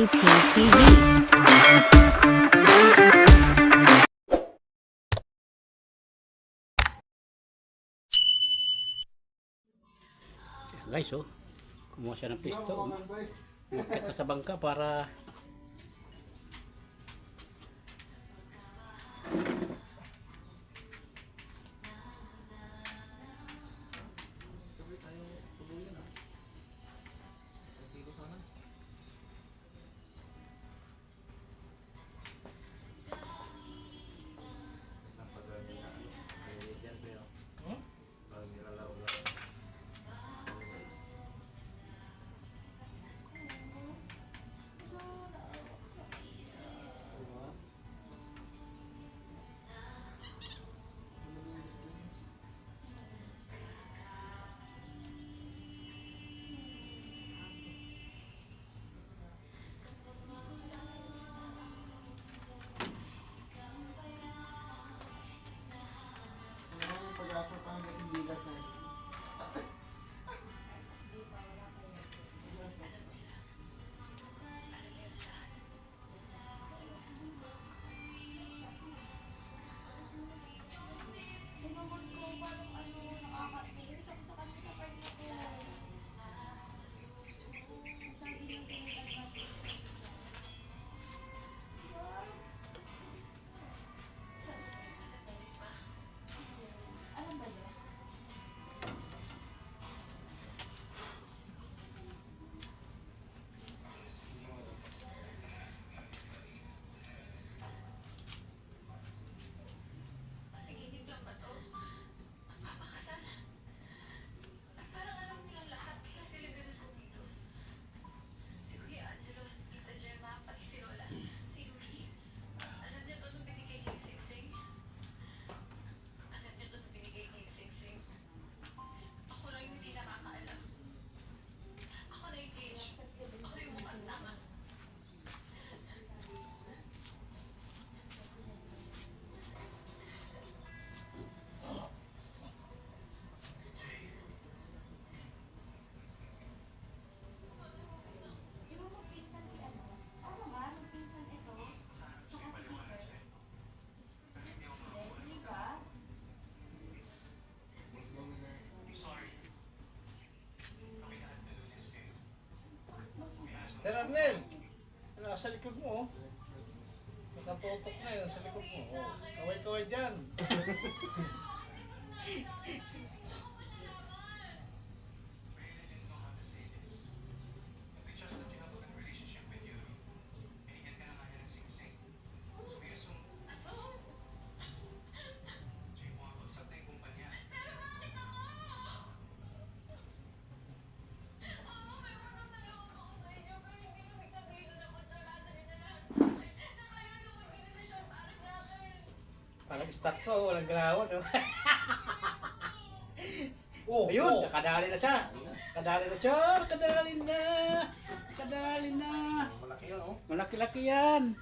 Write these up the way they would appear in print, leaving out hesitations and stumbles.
JP TV. Guys, oh, kumuha siya ng pisto. Umakit na sa bangka para Sir Arnel, nasa likod mo, oh. Nakatutok na yun sa likod mo. Oh. Kaway-kaway dyan. Parang start ko, walang galawan. Oh, ayun, nakadali na siya. Kadali na siya, kadali na. Kadali na. Malaki yan, oh. Malaki-laki yan.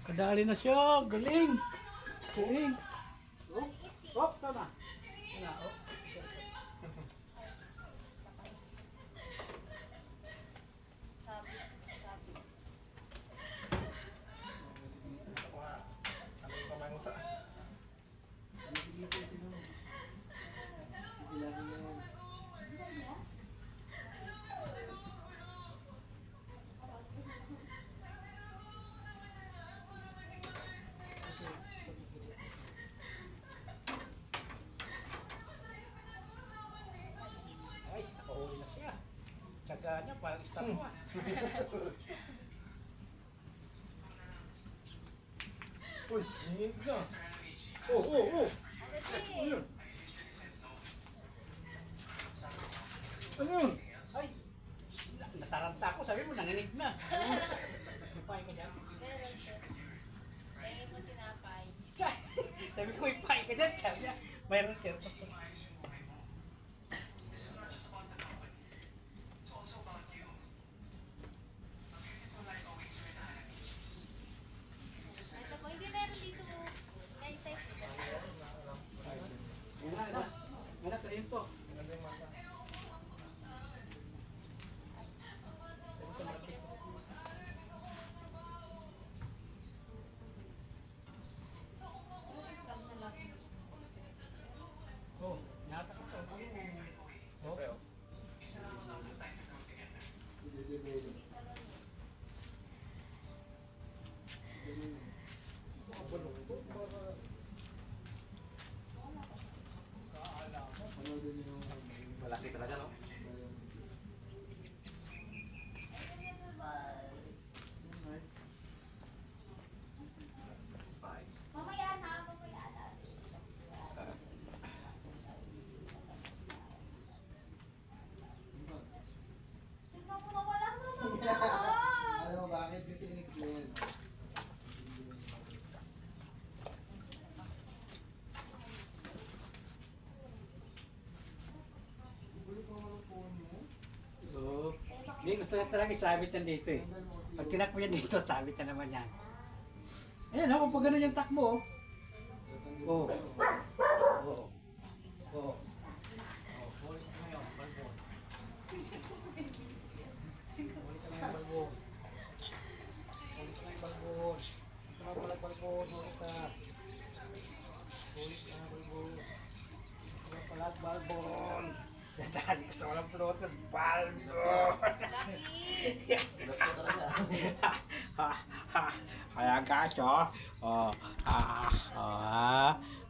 Kadali na siya, galing. Galing. Oh, oh, tama. Wala, oh. Ay, nakahuli na siya. Tsaga niya, parang start mo. Uy, hingin ka. Oh, oh, oh. Ano yun? Ano yun? Ay, nataranta ako. Sabi mo, nanginig na. Ipay ka dyan. Meron siya. Tingin mo tinapay. Sabi ko, ipay ka dyan. Sabi niya, mayroon siya. Ito po, hindi meron dito. May type. Anak, ayun po. Hindi, gusto niya talaga isabit yan dito eh. Pag tinakbo yan dito, sabit na naman yan. Ayan, ako pag ganun yung takbo. Oh. Oh. Oh. Ulit mo yun, balbon. Ulit ka na yung balbon. Ulit ka na yung balbon. Ito na pala balbon, ulit ka. Ulit ka na balbon. Ito na pala balbon. Dadali ka sa walang pulutan, balbon. Lucky! Kaya kaso,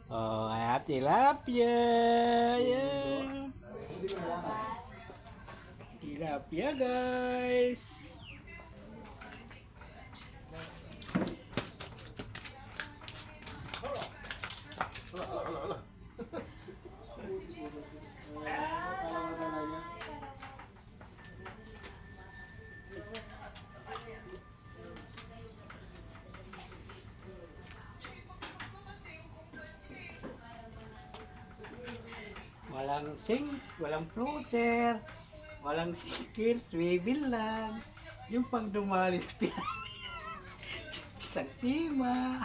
kaya tilapia, yeah. Tilapia guys. Walang sink, walang floater, walang sikil, swivel lang. Yung pang dumalis isang tima.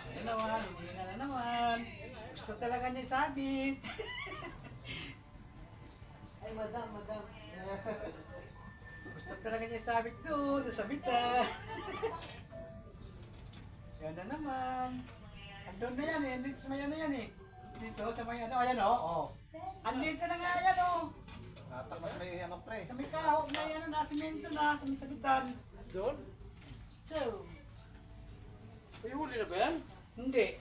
Ano naman, hindi na naman. Gusto talaga niya sabit. Ay, madam. Gusto talaga niya sabit doon, sa sabitan. Yan na naman. Andun na yan eh, andito sa may ano yan eh. Dito sa may ano, ayan o. Oh. Andito na nga yan o. Natakmas may ano pre. Sa may kaho, may ano na, simento na, sa may sabitan. Doon? So, May huli na ba yan? hindi.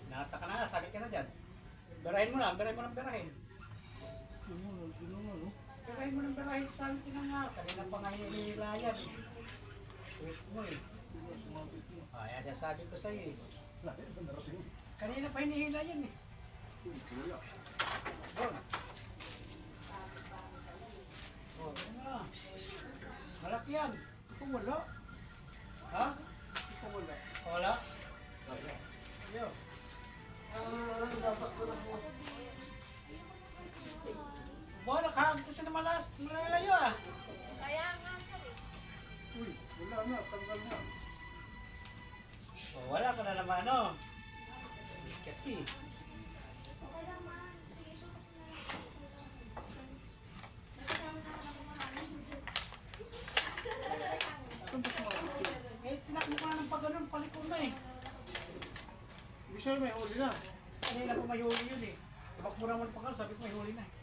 Nata ka na, sabit ka na dyan. Berahin mo na, berahin mo ng berahin. Berahin mo ng berahin, sabit ka na nga. Kanina pa nga hinihila yan eh. Wait mo eh. Yan sabi ko sa'yo eh. Kanina pa hinihila yan eh. Doon. Oh, ano na. Malaki yan. Kung wala. Ha? Kung wala. Wala? Yo. Boy, nakahagto siya na malalayo ah. Kaya nga sir eh. Uy, wala na, tanggal na. Oh, wala ka na naman ano. Kasi. Eh, tinakbo ka ng pag ganun, palikon na eh. Ibig sabihin may huli na. Kanina pa may huli yun eh. Tabak mo naman pa ka, sabi ko may huli na eh.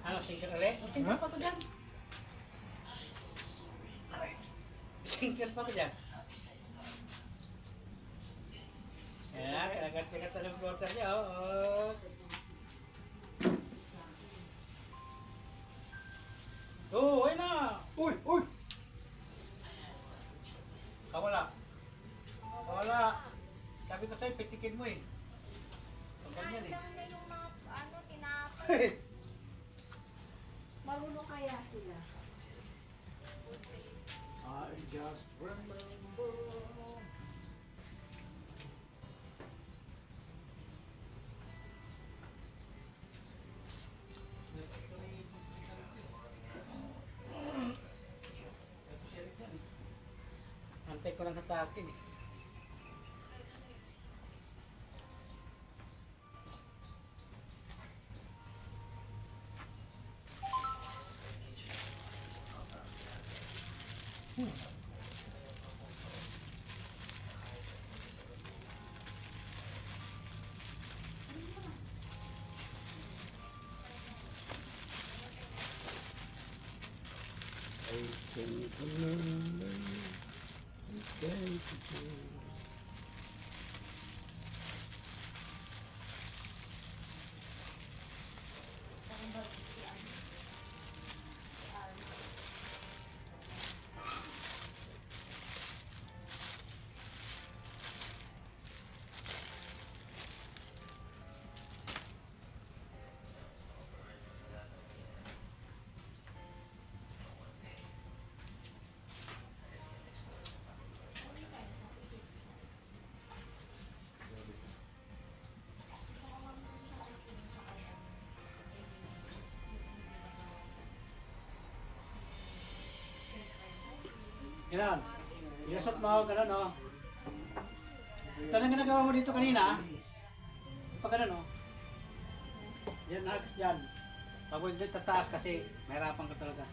Ano, single ulit? Single pa ko dyan. Single pa ko dyan. Yan, kinagat-kagat na ng floater niya, oo. Oo, ayun na! Uy! Kawala. Kawala. Sabi ko sa'yo, pitikin mo eh. Pag ganyan eh. Lang na yung mga ano, tinapay. Marunong kaya sila. I just remember. Antay ko lang hatakin eh. I can remember the day to Ganun. Ilusot mo, ganun o. Ito na ginagawa mo dito kanina. Pag ganun o. Yan, yan. Pag hindi tataas kasi mahirapan ka talaga.